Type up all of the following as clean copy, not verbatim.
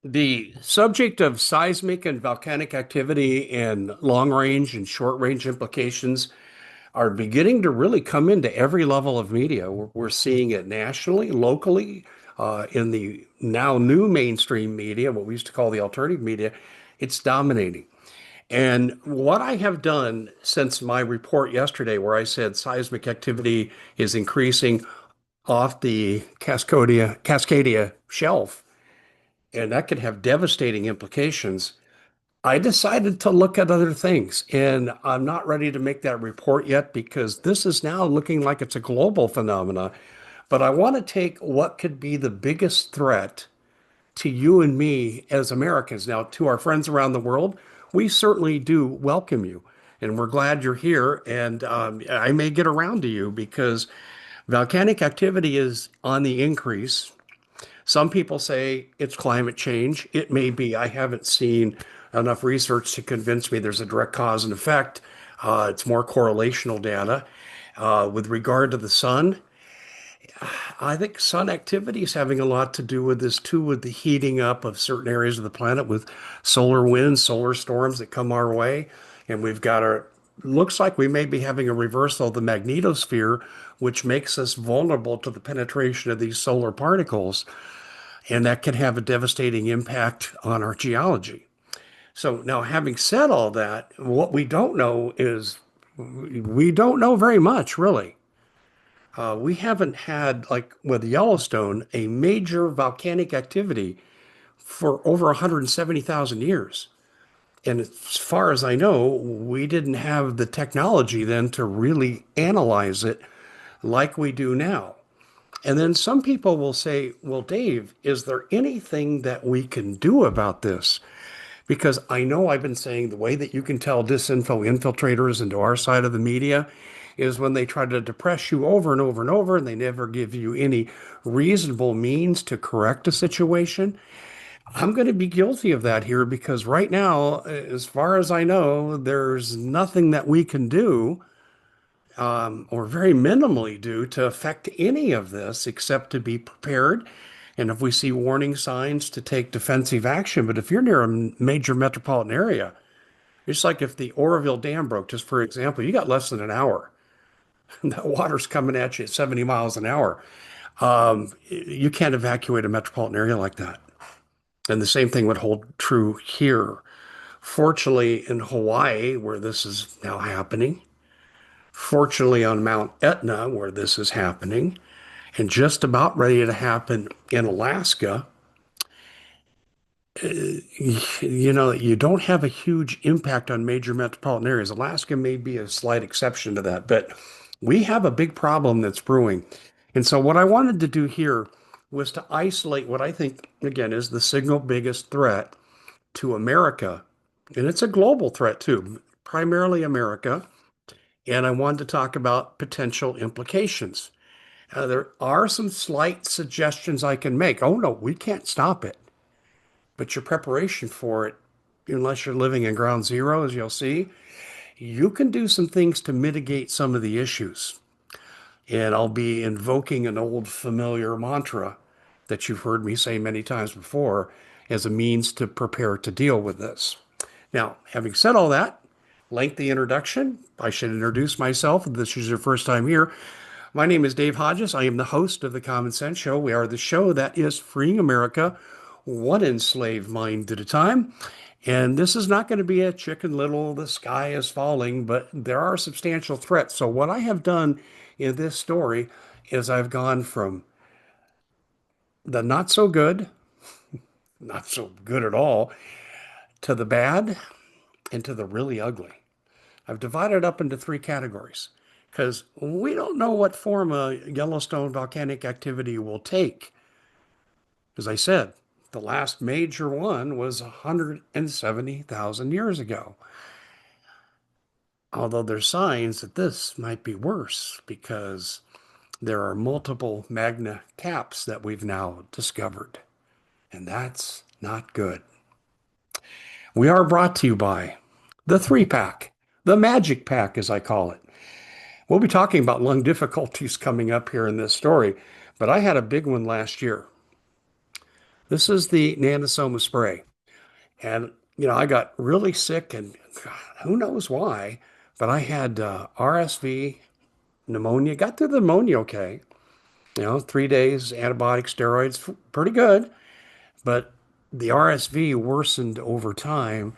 The subject of seismic and volcanic activity and long range and short range implications are beginning to really come into every level of media. We're seeing it nationally, locally, in the now new mainstream media, what we used to call the alternative media. It's dominating. And what I have done since my report yesterday, where I said seismic activity is increasing off the Cascadia shelf, and that could have devastating implications. I decided to look at other things, and I'm not ready to make that report yet because this is now looking like it's a global phenomena. But I want to take what could be the biggest threat to you and me as Americans. Now, to our friends around the world, we certainly do welcome you, and we're glad you're here. And I may get around to you because volcanic activity is on the increase. Some people say it's climate change. It may be. I haven't seen enough research to convince me there's a direct cause and effect. It's more correlational data. With regard to the sun, I think sun activity is having a lot to do with this too, with the heating up of certain areas of the planet with solar winds, solar storms that come our way. And we've got our, looks like we may be having a reversal of the magnetosphere, which makes us vulnerable to the penetration of these solar particles. And that can have a devastating impact on our geology. So now, having said all that, what we don't know is we don't know very much, really. We haven't had, like with Yellowstone, a major volcanic activity for over 170,000 years. And as far as I know, we didn't have the technology then to really analyze it like we do now. And then some people will say, well, Dave, is there anything that we can do about this? Because I know I've been saying the way that you can tell disinfo infiltrators into our side of the media is when they try to depress you over and over and over, and they never give you any reasonable means to correct a situation. I'm going to be guilty of that here because right now, as far as I know, there's nothing that we can do or very minimally do to affect any of this except to be prepared. And if we see warning signs, to take defensive action. But if you're near a major metropolitan area, it's like if the Oroville Dam broke, just for example, you got less than an hour. That water's coming at you at 70 miles an hour. You can't evacuate a metropolitan area like that. And the same thing would hold true here. Fortunately, in Hawaii, where this is now happening, fortunately, on Mount Etna, where this is happening, and just about ready to happen in Alaska, you don't have a huge impact on major metropolitan areas. Alaska may be a slight exception to that, but we have a big problem that's brewing. And so, what I wanted to do here was to isolate what I think, again, is the single biggest threat to America. And it's a global threat too, primarily America. And I wanted to talk about potential implications. There are some slight suggestions I can make. Oh, no, we can't stop it. But your preparation for it, unless you're living in ground zero, as you'll see, you can do some things to mitigate some of the issues. And I'll be invoking an old familiar mantra that you've heard me say many times before as a means to prepare to deal with this. Now, having said all that, lengthy introduction, I should introduce myself if this is your first time here. My name is Dave Hodges. I am the host of the Common Sense Show. We are the show that is freeing America one enslaved mind at a time. And this is not going to be a chicken little, the sky is falling, but there are substantial threats. So, what I have done in this story is I've gone from the not so good, not so good at all, to the bad, and to the really ugly. I've divided up into three categories because we don't know what form a Yellowstone volcanic activity will take. As I said, the last major one was 170,000 years ago. Although there's signs that this might be worse because there are multiple magna caps that we've now discovered, and that's not good. We are brought to you by the three pack, the magic pack, as I call it. We'll be talking about lung difficulties coming up here in this story, but I had a big one last year. This is the Nanosoma spray. And, I got really sick and God, who knows why, but I had RSV, pneumonia, got through the pneumonia okay. 3 days, antibiotic steroids, pretty good. But the RSV worsened over time.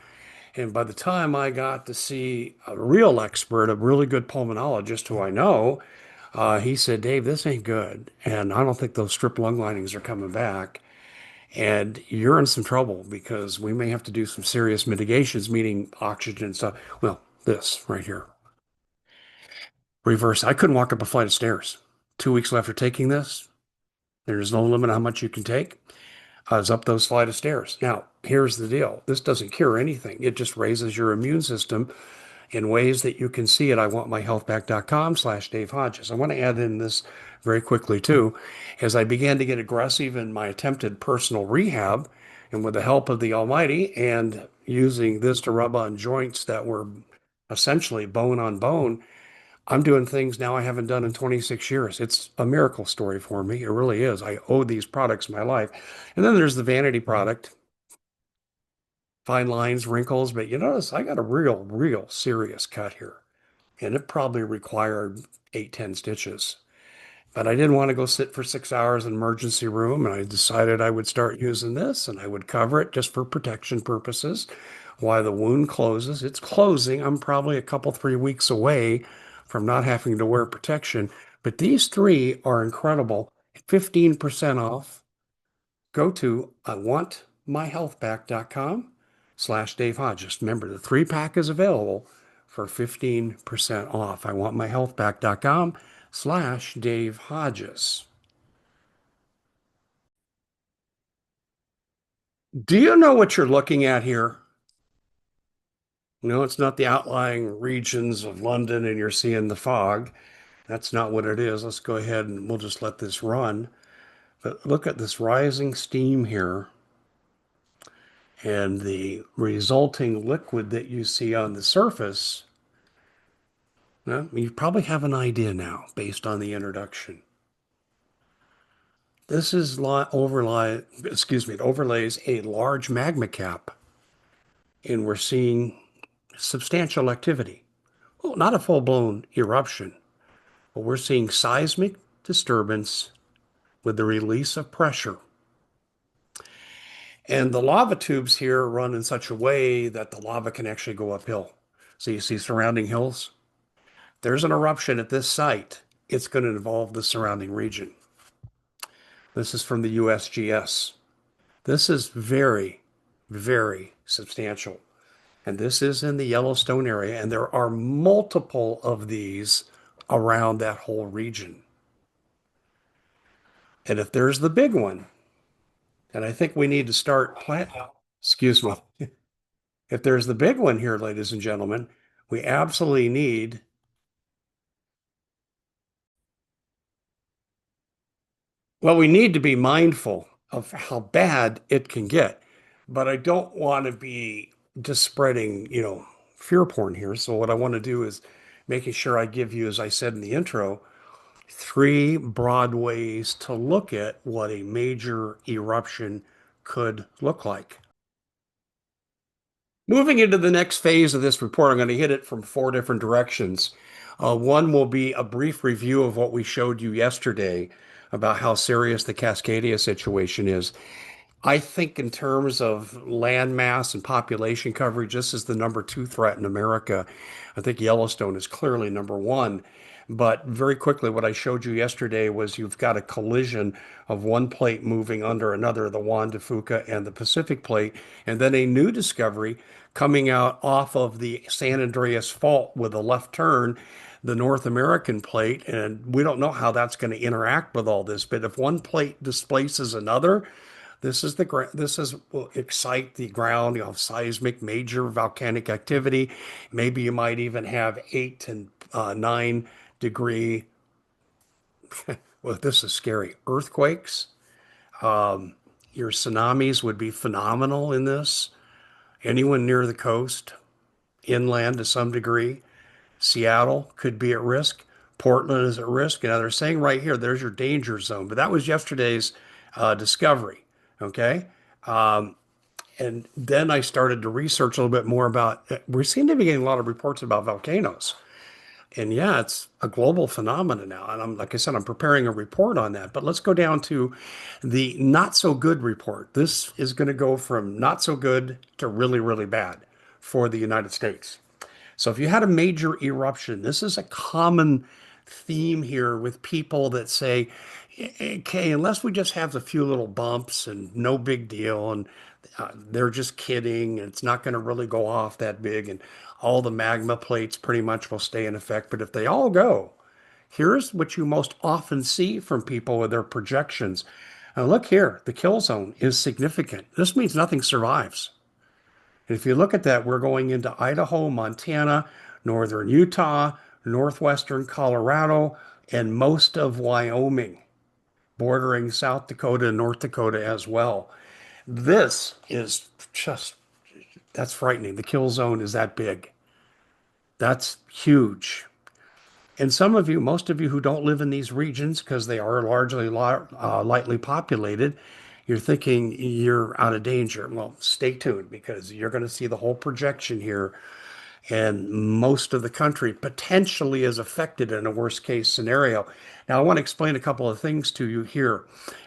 And by the time I got to see a real expert, a really good pulmonologist who I know, he said, Dave, this ain't good. And I don't think those strip lung linings are coming back. And you're in some trouble because we may have to do some serious mitigations, meaning oxygen and stuff. Well, this right here, reverse. I couldn't walk up a flight of stairs. 2 weeks after taking this, there's no limit on how much you can take. I was up those flight of stairs. Now, here's the deal. This doesn't cure anything. It just raises your immune system in ways that you can see at iwantmyhealthback.com/Dave Hodges. I want to add in this very quickly too. As I began to get aggressive in my attempted personal rehab, and with the help of the Almighty and using this to rub on joints that were essentially bone on bone, I'm doing things now I haven't done in 26 years. It's a miracle story for me. It really is. I owe these products my life. And then there's the vanity product, fine lines, wrinkles, but you notice I got a real serious cut here. And it probably required 8, 10 stitches. But I didn't want to go sit for 6 hours in emergency room, and I decided I would start using this and I would cover it just for protection purposes. While the wound closes, it's closing. I'm probably a couple, 3 weeks away from not having to wear protection. But these three are incredible. 15% off. Go to iwantmyhealthback.com/Dave Hodges. Remember, the 3-pack is available for 15% off. iwantmyhealthback.com/Dave Hodges. Do you know what you're looking at here? No, it's not the outlying regions of London and you're seeing the fog. That's not what it is. Let's go ahead and we'll just let this run. But look at this rising steam here and the resulting liquid that you see on the surface. Well, you probably have an idea now based on the introduction. This is it overlays a large magma cap, and we're seeing substantial activity. Well, not a full-blown eruption, but we're seeing seismic disturbance with the release of pressure. And the lava tubes here run in such a way that the lava can actually go uphill. So you see surrounding hills. There's an eruption at this site. It's going to involve the surrounding region. This is from the USGS. This is very substantial. And this is in the Yellowstone area, and there are multiple of these around that whole region. And if there's the big one, and I think we need to start excuse me, if there's the big one here, ladies and gentlemen, we absolutely need, well, we need to be mindful of how bad it can get. But I don't want to be just spreading, fear porn here. So what I want to do is making sure I give you, as I said in the intro, three broad ways to look at what a major eruption could look like. Moving into the next phase of this report, I'm going to hit it from four different directions. One will be a brief review of what we showed you yesterday about how serious the Cascadia situation is. I think in terms of land mass and population coverage, this is the number 2 threat in America. I think Yellowstone is clearly number 1. But very quickly, what I showed you yesterday was you've got a collision of one plate moving under another, the Juan de Fuca and the Pacific plate, and then a new discovery coming out off of the San Andreas Fault with a left turn, the North American plate. And we don't know how that's going to interact with all this. But if one plate displaces another, this will excite the ground, seismic major volcanic activity. Maybe you might even have 8 and 9 degree. Well, this is scary. Earthquakes. Your tsunamis would be phenomenal in this. Anyone near the coast, inland to some degree. Seattle could be at risk. Portland is at risk. Now they're saying right here, there's your danger zone. But that was yesterday's discovery. Okay. Um, and then I started to research a little bit more about, we seem to be getting a lot of reports about volcanoes. And yeah, it's a global phenomenon now. And like I said, I'm preparing a report on that. But let's go down to the not so good report. This is going to go from not so good to really, really bad for the United States. So if you had a major eruption, this is a common theme here with people that say, okay, unless we just have a few little bumps and no big deal, and they're just kidding, and it's not going to really go off that big, and all the magma plates pretty much will stay in effect. But if they all go, here's what you most often see from people with their projections. Look here, the kill zone is significant. This means nothing survives. If you look at that, we're going into Idaho, Montana, northern Utah, northwestern Colorado, and most of Wyoming, bordering South Dakota and North Dakota as well. This is just, that's frightening. The kill zone is that big. That's huge. And some of you, most of you who don't live in these regions because they are largely lightly populated, you're thinking you're out of danger. Well, stay tuned because you're going to see the whole projection here, and most of the country potentially is affected in a worst case scenario. Now, I want to explain a couple of things to you here.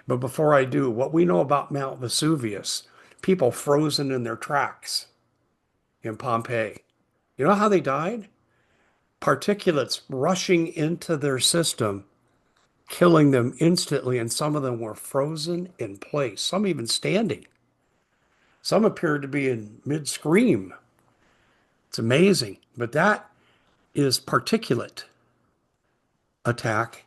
But before I do, what we know about Mount Vesuvius, people frozen in their tracks in Pompeii. You know how they died? Particulates rushing into their system, killing them instantly, and some of them were frozen in place, some even standing. Some appeared to be in mid-scream. It's amazing. But that is particulate attack,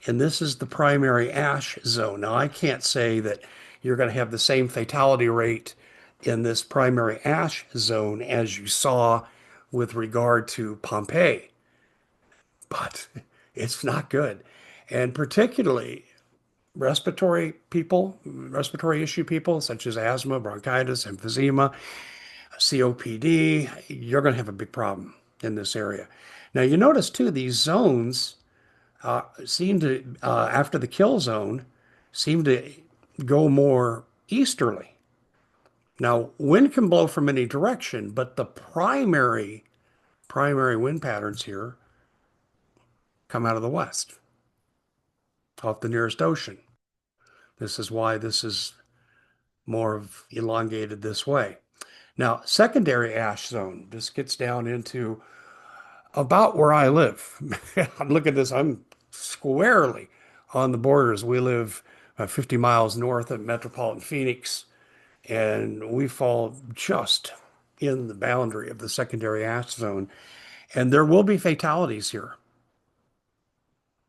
and this is the primary ash zone. Now, I can't say that you're going to have the same fatality rate in this primary ash zone as you saw with regard to Pompeii, but it's not good. And particularly respiratory people, respiratory issue people, such as asthma, bronchitis, emphysema, COPD, you're going to have a big problem in this area. Now, you notice too, these zones seem to, after the kill zone, seem to go more easterly. Now, wind can blow from any direction, but the primary wind patterns here come out of the west, off the nearest ocean. This is why this is more of elongated this way. Now, secondary ash zone, this gets down into about where I live. Look at this, I'm squarely on the borders. We live 50 miles north of metropolitan Phoenix, and we fall just in the boundary of the secondary ash zone. And there will be fatalities here.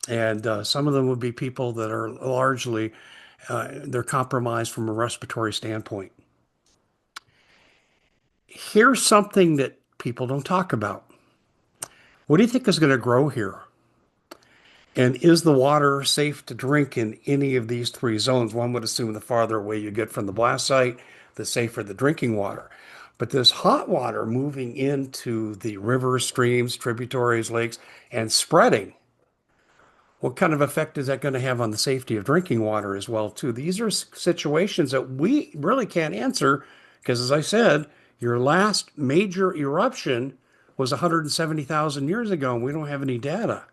And some of them will be people that are largely, they're compromised from a respiratory standpoint. Here's something that people don't talk about. What do you think is going to grow here? And is the water safe to drink in any of these three zones? One would assume the farther away you get from the blast site, the safer the drinking water. But this hot water moving into the rivers, streams, tributaries, lakes, and spreading, what kind of effect is that going to have on the safety of drinking water as well, too? These are situations that we really can't answer because, as I said, your last major eruption was 170,000 years ago, and we don't have any data.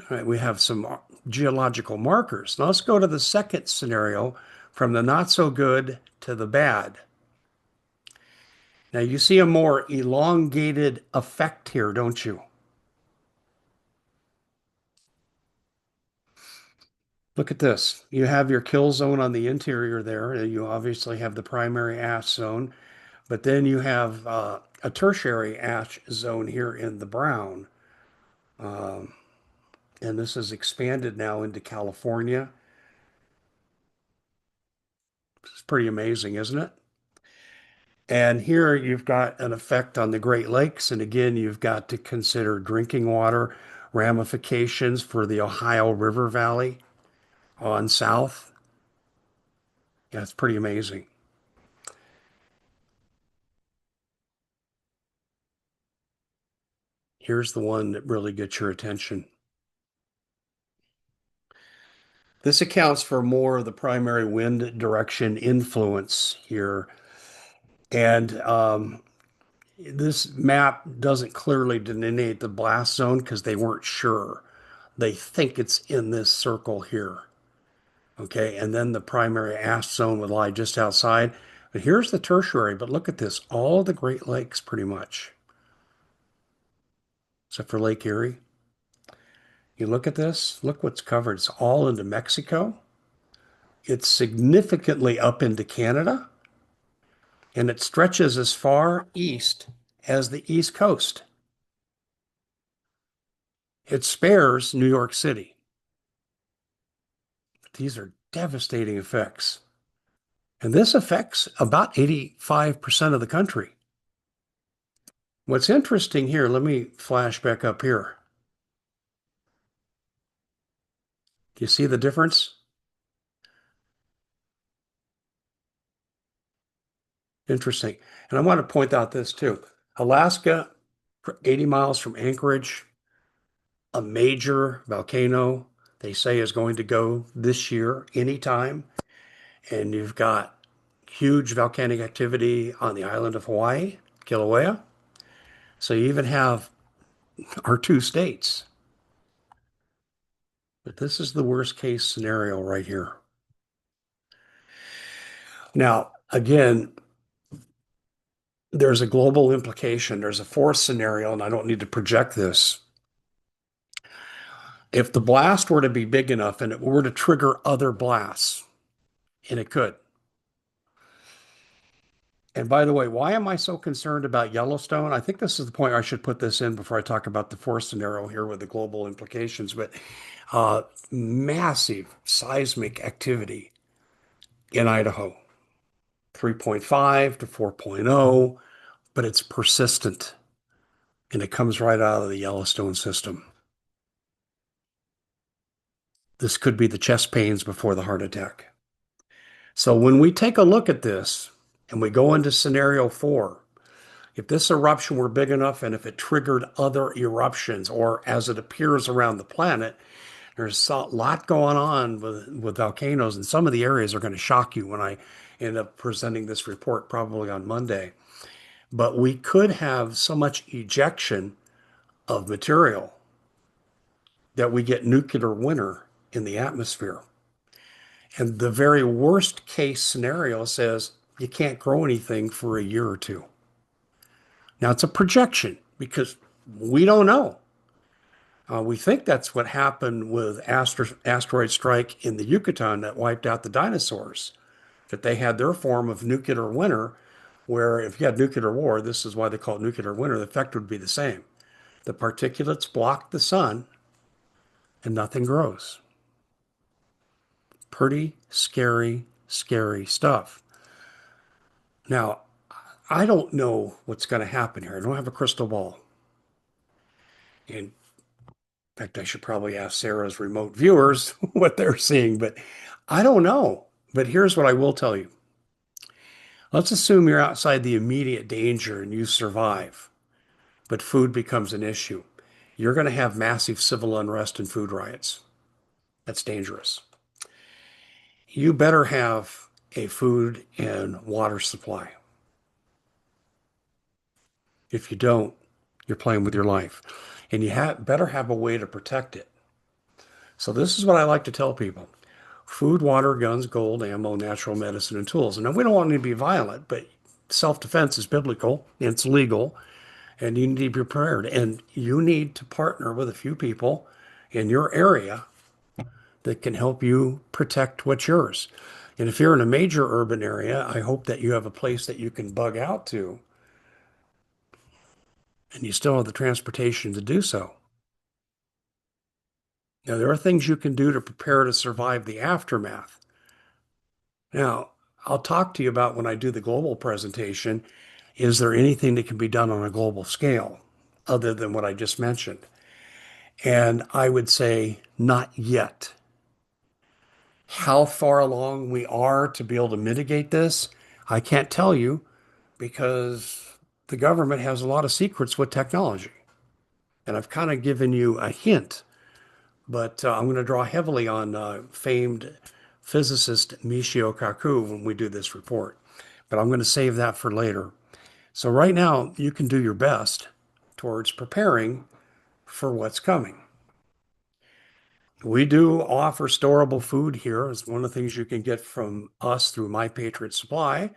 Right, we have some geological markers. Now let's go to the second scenario from the not so good to the bad. Now you see a more elongated effect here, don't you? Look at this. You have your kill zone on the interior there. You obviously have the primary ash zone, but then you have a tertiary ash zone here in the brown. Um, and this is expanded now into California. It's pretty amazing, isn't it? And here you've got an effect on the Great Lakes. And again, you've got to consider drinking water ramifications for the Ohio River Valley on south. Yeah, it's pretty amazing. Here's the one that really gets your attention. This accounts for more of the primary wind direction influence here. And this map doesn't clearly delineate the blast zone because they weren't sure. They think it's in this circle here. Okay. And then the primary ash zone would lie just outside. But here's the tertiary. But look at this, all the Great Lakes pretty much, except for Lake Erie. You look at this, look what's covered. It's all into Mexico. It's significantly up into Canada, and it stretches as far east as the East Coast. It spares New York City. These are devastating effects. And this affects about 85% of the country. What's interesting here, let me flash back up here. Do you see the difference? Interesting. And I want to point out this too. Alaska, 80 miles from Anchorage, a major volcano, they say is going to go this year, anytime. And you've got huge volcanic activity on the island of Hawaii, Kilauea. So you even have our two states. But this is the worst case scenario right here. Now, again, there's a global implication. There's a fourth scenario, and I don't need to project this. If the blast were to be big enough and it were to trigger other blasts, and it could. And by the way, why am I so concerned about Yellowstone? I think this is the point I should put this in before I talk about the fourth scenario here with the global implications. But massive seismic activity in Idaho, 3.5 to 4.0, but it's persistent and it comes right out of the Yellowstone system. This could be the chest pains before the heart attack. So when we take a look at this and we go into scenario four, if this eruption were big enough and if it triggered other eruptions, or as it appears around the planet, there's a lot going on with volcanoes, and some of the areas are going to shock you when I end up presenting this report probably on Monday. But we could have so much ejection of material that we get nuclear winter in the atmosphere. And the very worst case scenario says you can't grow anything for a year or two. Now, it's a projection because we don't know. We think that's what happened with asteroid strike in the Yucatan that wiped out the dinosaurs, that they had their form of nuclear winter, where if you had nuclear war, this is why they call it nuclear winter, the effect would be the same. The particulates block the sun and nothing grows. Pretty scary, scary stuff. Now, I don't know what's going to happen here. I don't have a crystal ball. In fact, I should probably ask Sarah's remote viewers what they're seeing, but I don't know. But here's what I will tell you. Let's assume you're outside the immediate danger and you survive, but food becomes an issue. You're going to have massive civil unrest and food riots. That's dangerous. You better have a food and water supply. If you don't, you're playing with your life. And you better have a way to protect it. So this is what I like to tell people. Food, water, guns, gold, ammo, natural medicine, and tools. And now we don't want to be violent, but self-defense is biblical, it's legal, and you need to be prepared. And you need to partner with a few people in your area that can help you protect what's yours. And if you're in a major urban area, I hope that you have a place that you can bug out to, and you still have the transportation to do so. Now, there are things you can do to prepare to survive the aftermath. Now, I'll talk to you about when I do the global presentation. Is there anything that can be done on a global scale other than what I just mentioned? And I would say not yet. How far along we are to be able to mitigate this, I can't tell you because the government has a lot of secrets with technology. And I've kind of given you a hint, but I'm going to draw heavily on famed physicist Michio Kaku when we do this report. But I'm going to save that for later. So right now, you can do your best towards preparing for what's coming. We do offer storable food here. It's one of the things you can get from us through My Patriot Supply,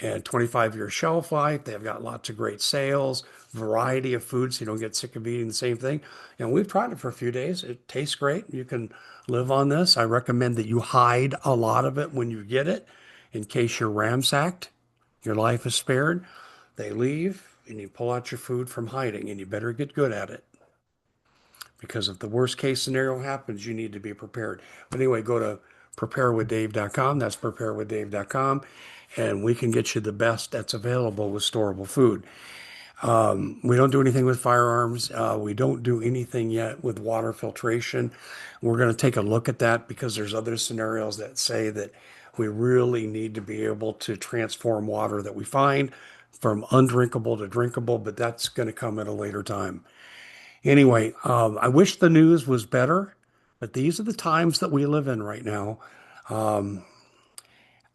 and 25-year shelf life. They've got lots of great sales, variety of foods, so you don't get sick of eating the same thing. And we've tried it for a few days. It tastes great. You can live on this. I recommend that you hide a lot of it when you get it in case you're ransacked. Your life is spared. They leave and you pull out your food from hiding, and you better get good at it because if the worst case scenario happens, you need to be prepared. But anyway, go to preparewithdave.com. That's preparewithdave.com. And we can get you the best that's available with storable food. We don't do anything with firearms. We don't do anything yet with water filtration. We're going to take a look at that because there's other scenarios that say that we really need to be able to transform water that we find from undrinkable to drinkable, but that's going to come at a later time. Anyway, I wish the news was better, but these are the times that we live in right now.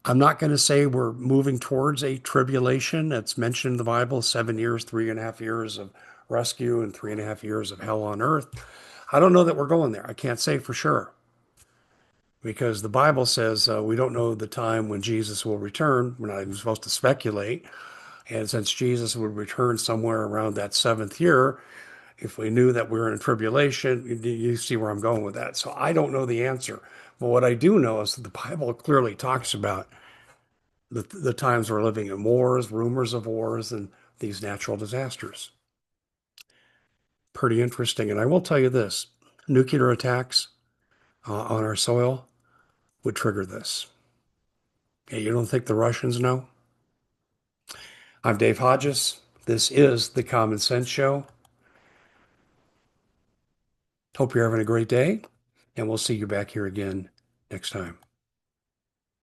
I'm not going to say we're moving towards a tribulation that's mentioned in the Bible, 7 years, 3.5 years of rescue and 3.5 years of hell on earth. I don't know that we're going there. I can't say for sure because the Bible says we don't know the time when Jesus will return. We're not even supposed to speculate. And since Jesus would return somewhere around that seventh year, if we knew that we were in a tribulation, you see where I'm going with that. So I don't know the answer. But what I do know is that the Bible clearly talks about the times we're living in wars, rumors of wars, and these natural disasters. Pretty interesting. And I will tell you this, nuclear attacks on our soil would trigger this. Okay, you don't think the Russians know? I'm Dave Hodges. This is the Common Sense Show. Hope you're having a great day, and we'll see you back here again next time.